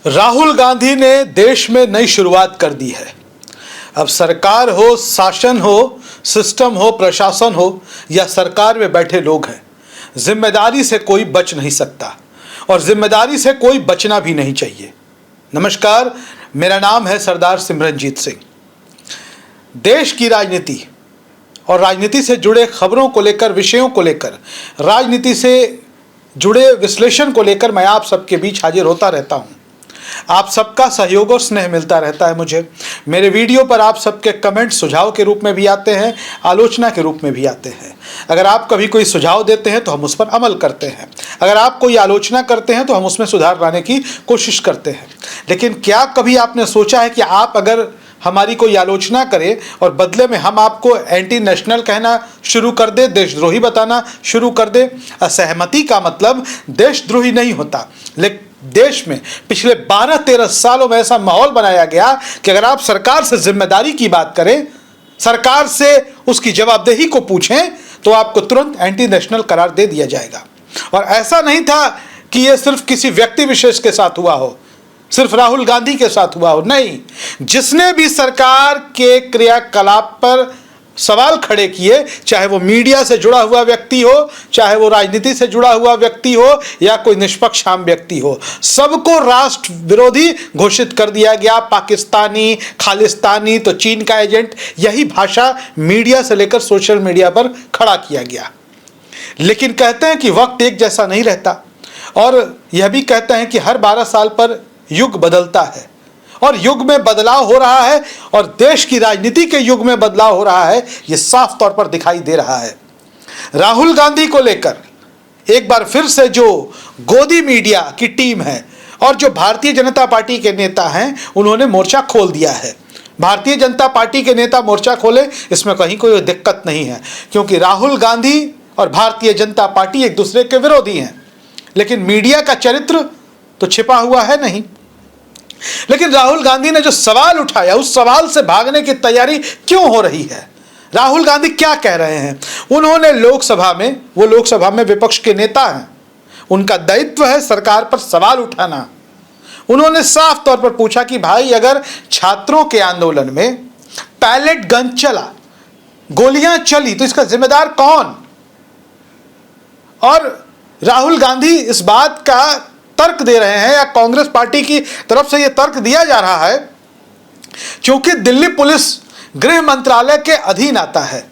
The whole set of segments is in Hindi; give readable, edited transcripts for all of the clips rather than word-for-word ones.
राहुल गांधी ने देश में नई शुरुआत कर दी है। अब सरकार हो, शासन हो, सिस्टम हो, प्रशासन हो या सरकार में बैठे लोग हैं, जिम्मेदारी से कोई बच नहीं सकता और जिम्मेदारी से कोई बचना भी नहीं चाहिए। नमस्कार, मेरा नाम है सरदार सिमरनजीत सिंह। देश की राजनीति और राजनीति से जुड़े खबरों को लेकर, विषयों को लेकर, राजनीति से जुड़े विश्लेषण को लेकर मैं आप सबके बीच हाजिर होता रहता हूं। आप सबका सहयोग और स्नेह मिलता रहता है मुझे। मेरे वीडियो पर आप सबके कमेंट सुझाव के रूप में भी आते हैं, आलोचना के रूप में भी आते हैं। अगर आप कभी कोई सुझाव देते हैं तो हम उस पर अमल करते हैं, अगर आप कोई आलोचना करते हैं तो हम उसमें सुधार लाने की कोशिश करते हैं। लेकिन क्या कभी आपने सोचा है कि आप अगर हमारी कोई आलोचना करें और बदले में हम आपको एंटी नेशनल कहना शुरू कर दे, देशद्रोही बताना शुरू कर दे? असहमति का मतलब देशद्रोही नहीं होता, लेकिन देश में पिछले 12-13 सालों में ऐसा माहौल बनाया गया कि अगर आप सरकार से जिम्मेदारी की बात करें, सरकार से उसकी जवाबदेही को पूछें, तो आपको तुरंत एंटी नेशनल करार दे दिया जाएगा। और ऐसा नहीं था कि यह सिर्फ किसी व्यक्ति विशेष के साथ हुआ हो, सिर्फ राहुल गांधी के साथ हुआ हो, नहीं। जिसने भी सरकार के क्रियाकलाप पर सवाल खड़े किए, चाहे वो मीडिया से जुड़ा हुआ व्यक्ति हो, चाहे वो राजनीति से जुड़ा हुआ व्यक्ति हो या कोई निष्पक्ष आम व्यक्ति हो, सबको राष्ट्र विरोधी घोषित कर दिया गया। पाकिस्तानी, खालिस्तानी, तो चीन का एजेंट, यही भाषा मीडिया से लेकर सोशल मीडिया पर खड़ा किया गया। लेकिन कहते हैं कि वक्त एक जैसा नहीं रहता, और यह भी कहते हैं कि हर 12 साल पर युग बदलता है और युग में बदलाव हो रहा है, और देश की राजनीति के युग में बदलाव हो रहा है, यह साफ तौर पर दिखाई दे रहा है। राहुल गांधी को लेकर एक बार फिर से जो गोदी मीडिया की टीम है और जो भारतीय जनता पार्टी के नेता हैं, उन्होंने मोर्चा खोल दिया है। भारतीय जनता पार्टी के नेता मोर्चा खोले, इसमें कहीं कोई दिक्कत नहीं है, क्योंकि राहुल गांधी और भारतीय जनता पार्टी एक दूसरे के विरोधी हैं। लेकिन मीडिया का चरित्र तो छिपा हुआ है नहीं। लेकिन राहुल गांधी ने जो सवाल उठाया, उस सवाल से भागने की तैयारी क्यों हो रही है? राहुल गांधी क्या कह रहे हैं? उन्होंने लोकसभा में, वो लोकसभा में विपक्ष के नेता हैं, उनका दायित्व है सरकार पर सवाल उठाना। उन्होंने साफ तौर पर पूछा कि भाई, अगर छात्रों के आंदोलन में पैलेट गन चला, गोलियां चली, तो इसका जिम्मेदार कौन? और राहुल गांधी इस बात का तर्क दे रहे हैं, या कांग्रेस पार्टी की तरफ से यह तर्क दिया जा रहा है, क्योंकि दिल्ली पुलिस गृह मंत्रालय के अधीन आता है,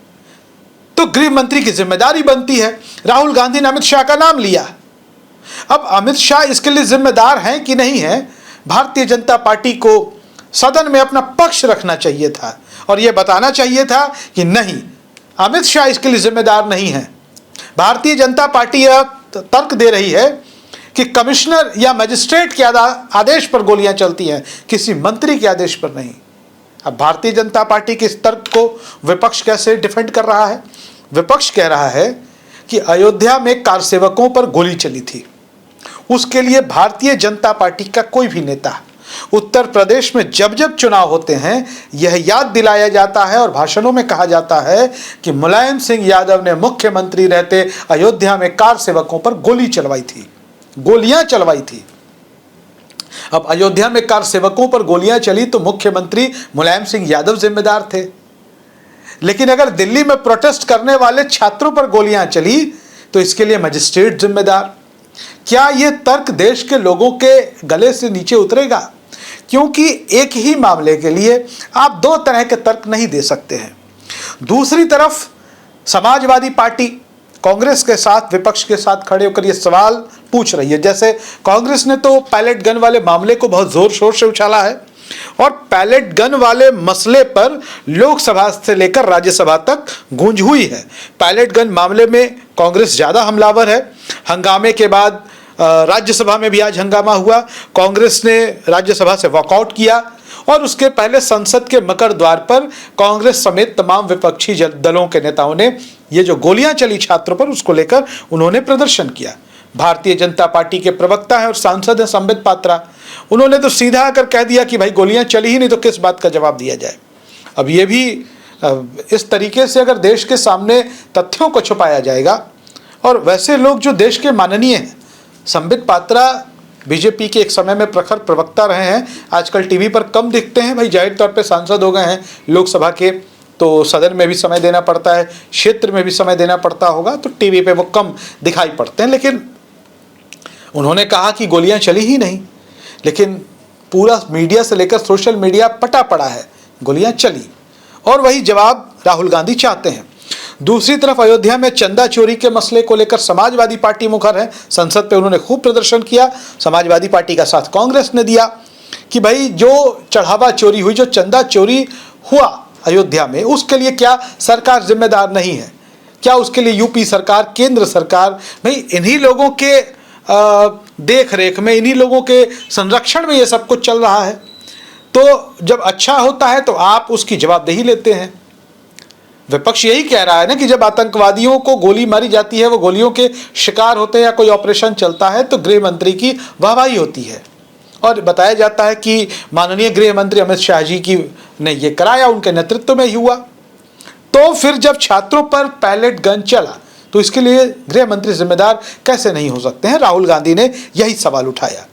तो गृह मंत्री की जिम्मेदारी बनती है। राहुल गांधी ने अमित शाह का नाम लिया। अब अमित शाह इसके लिए जिम्मेदार हैं कि नहीं है? भारतीय जनता पार्टी को सदन में अपना पक्ष रखना चाहिए था और यह बताना चाहिए था कि नहीं, अमित शाह इसके लिए जिम्मेदार नहीं है। भारतीय जनता पार्टी यह तर्क दे रही है कि कमिश्नर या मजिस्ट्रेट के आदेश पर गोलियां चलती हैं, किसी मंत्री के आदेश पर नहीं। अब भारतीय जनता पार्टी के इस तर्क को विपक्ष कैसे डिफेंड कर रहा है? विपक्ष कह रहा है कि अयोध्या में कार सेवकों पर गोली चली थी, उसके लिए भारतीय जनता पार्टी का कोई भी नेता उत्तर प्रदेश में जब जब चुनाव होते हैं, यह याद दिलाया जाता है और भाषणों में कहा जाता है कि मुलायम सिंह यादव ने मुख्यमंत्री रहते अयोध्या में कार सेवकों पर गोली चलवाई थी, गोलियां चलवाई थी। अब अयोध्या में कार सेवकों पर गोलियां चली तो मुख्यमंत्री मुलायम सिंह यादव जिम्मेदार थे। लेकिन अगर दिल्ली में प्रोटेस्ट करने वाले छात्रों पर गोलियां चली तो इसके लिए मजिस्ट्रेट जिम्मेदार। क्या यह तर्क देश के लोगों के गले से नीचे उतरेगा? क्योंकि एक ही मामले के लिए आप दो तरह के तर्क नहीं दे सकते हैं। दूसरी तरफ समाजवादी पार्टी कांग्रेस के साथ, विपक्ष के साथ खड़े होकर यह सवाल पूछ रही है। जैसे कांग्रेस ने तो पैलेट गन वाले मामले को बहुत जोर शोर से उछाला है, और पैलेट गन वाले मसले पर लोकसभा से लेकर राज्यसभा तक गूंज हुई है। पैलेट गन मामले में कांग्रेस ज्यादा हमलावर है। हंगामे के बाद राज्यसभा में भी आज हंगामा हुआ। कांग्रेस ने राज्यसभा से वॉकआउट किया और उसके पहले संसद के मकर द्वार पर कांग्रेस समेत तमाम विपक्षी दलों के नेताओं ने ये जो गोलियां चली छात्रों पर, उसको लेकर उन्होंने प्रदर्शन किया। भारतीय जनता पार्टी के प्रवक्ता है और सांसद है संबित पात्रा, उन्होंने तो सीधा आकर कह दिया कि भाई गोलियां चली ही नहीं तो किस बात का जवाब दिया जाए। अब ये भी इस तरीके से अगर देश के सामने तथ्यों को छुपाया जाएगा, और वैसे लोग जो देश के माननीय हैं, संबित पात्रा बीजेपी के एक समय में प्रखर प्रवक्ता रहे हैं, आजकल टीवी पर कम दिखते हैं। भाई जाहिर तौर पे सांसद हो गए हैं लोकसभा के, तो सदन में भी समय देना पड़ता है, क्षेत्र में भी समय देना पड़ता होगा, तो टीवी पे वो कम दिखाई पड़ते हैं। लेकिन उन्होंने कहा कि गोलियां चली ही नहीं, लेकिन पूरा मीडिया से लेकर सोशल मीडिया पटा पड़ा है, गोलियां चली। और वही जवाब राहुल गांधी चाहते हैं। दूसरी तरफ अयोध्या में चंदा चोरी के मसले को लेकर समाजवादी पार्टी मुखर है। संसद पे उन्होंने खूब प्रदर्शन किया, समाजवादी पार्टी का साथ कांग्रेस ने दिया कि भाई जो चढ़ावा चोरी हुई, जो चंदा चोरी हुआ अयोध्या में, उसके लिए क्या सरकार जिम्मेदार नहीं है? क्या उसके लिए यूपी सरकार, केंद्र सरकार, भाई इन्हीं लोगों के देख रेख में, इन्हीं लोगों के संरक्षण में ये सब कुछ चल रहा है। तो जब अच्छा होता है तो आप उसकी जवाबदेही लेते हैं। विपक्ष यही कह रहा है ना कि जब आतंकवादियों को गोली मारी जाती है, वो गोलियों के शिकार होते हैं या कोई ऑपरेशन चलता है, तो गृह मंत्री की वाहवाही होती है और बताया जाता है कि माननीय गृह मंत्री अमित शाह जी की ने ये कराया, उनके नेतृत्व में ही हुआ। तो फिर जब छात्रों पर पैलेट गन चला तो इसके लिए गृह मंत्री जिम्मेदार कैसे नहीं हो सकते हैं? राहुल गांधी ने यही सवाल उठाया।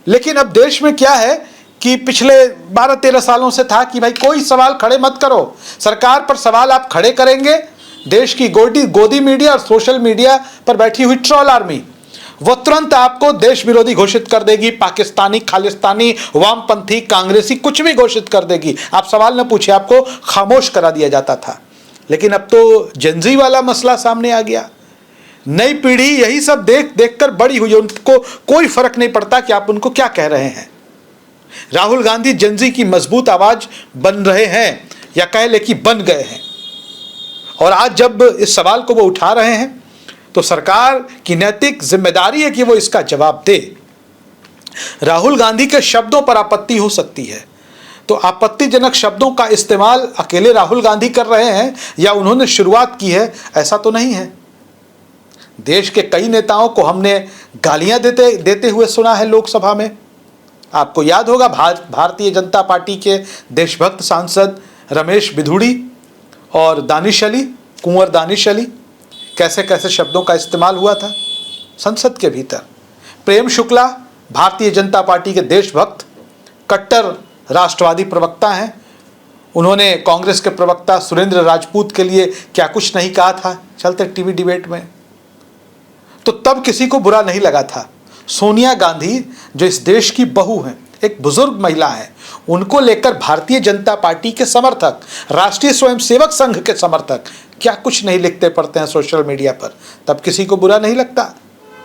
लेकिन अब देश में क्या है कि पिछले 12-13 सालों से था कि भाई कोई सवाल खड़े मत करो, सरकार पर सवाल आप खड़े करेंगे, देश की गोदी मीडिया और सोशल मीडिया पर बैठी हुई ट्रोल आर्मी वो तुरंत आपको देश विरोधी घोषित कर देगी, पाकिस्तानी, खालिस्तानी, वामपंथी, कांग्रेसी, कुछ भी घोषित कर देगी। आप सवाल न पूछे, आपको खामोश करा दिया जाता था। लेकिन अब तो जेनजी वाला मसला सामने आ गया। नई पीढ़ी यही सब देख देख कर बड़ी हुई है, उनको कोई फर्क नहीं पड़ता कि आप उनको क्या कह रहे हैं। राहुल गांधी जेनजी की मजबूत आवाज बन रहे हैं, या कह ले कि बन गए हैं। और आज जब इस सवाल को वो उठा रहे हैं तो सरकार की नैतिक जिम्मेदारी है कि वो इसका जवाब दे। राहुल गांधी के शब्दों पर आपत्ति हो सकती है, तो आपत्तिजनक शब्दों का इस्तेमाल अकेले राहुल गांधी कर रहे हैं या उन्होंने शुरुआत की है, ऐसा तो नहीं है। देश के कई नेताओं को हमने गालियां देते हुए सुना है लोकसभा में। आपको याद होगा भारतीय जनता पार्टी के देशभक्त सांसद रमेश बिधूड़ी और दानिश अली, कुंवर दानिश अली, कैसे कैसे शब्दों का इस्तेमाल हुआ था संसद के भीतर। प्रेम शुक्ला भारतीय जनता पार्टी के देशभक्त कट्टर राष्ट्रवादी प्रवक्ता हैं, उन्होंने कांग्रेस के प्रवक्ता सुरेंद्र राजपूत के लिए क्या कुछ नहीं कहा था चलते टीवी डिबेट में, तो तब किसी को बुरा नहीं लगा था। सोनिया गांधी जो इस देश की बहू हैं, एक बुजुर्ग महिला है, उनको लेकर भारतीय जनता पार्टी के समर्थक, राष्ट्रीय स्वयंसेवक संघ के समर्थक क्या कुछ नहीं लिखते पढ़ते हैं सोशल मीडिया पर, तब किसी को बुरा नहीं लगता।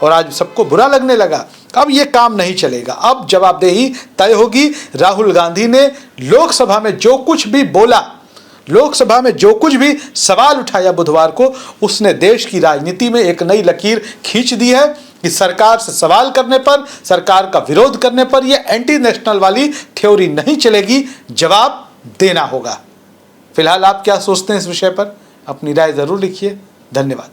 और आज सबको बुरा लगने लगा। अब ये काम नहीं चलेगा, अब जवाबदेही तय होगी। राहुल गांधी ने लोकसभा में जो कुछ भी बोला, लोकसभा में जो कुछ भी सवाल उठाया बुधवार को, उसने देश की राजनीति में एक नई लकीर खींच दी है कि सरकार से सवाल करने पर, सरकार का विरोध करने पर यह एंटी नेशनल वाली थ्योरी नहीं चलेगी, जवाब देना होगा। फिलहाल आप क्या सोचते हैं इस विषय पर? अपनी राय जरूर लिखिए। धन्यवाद।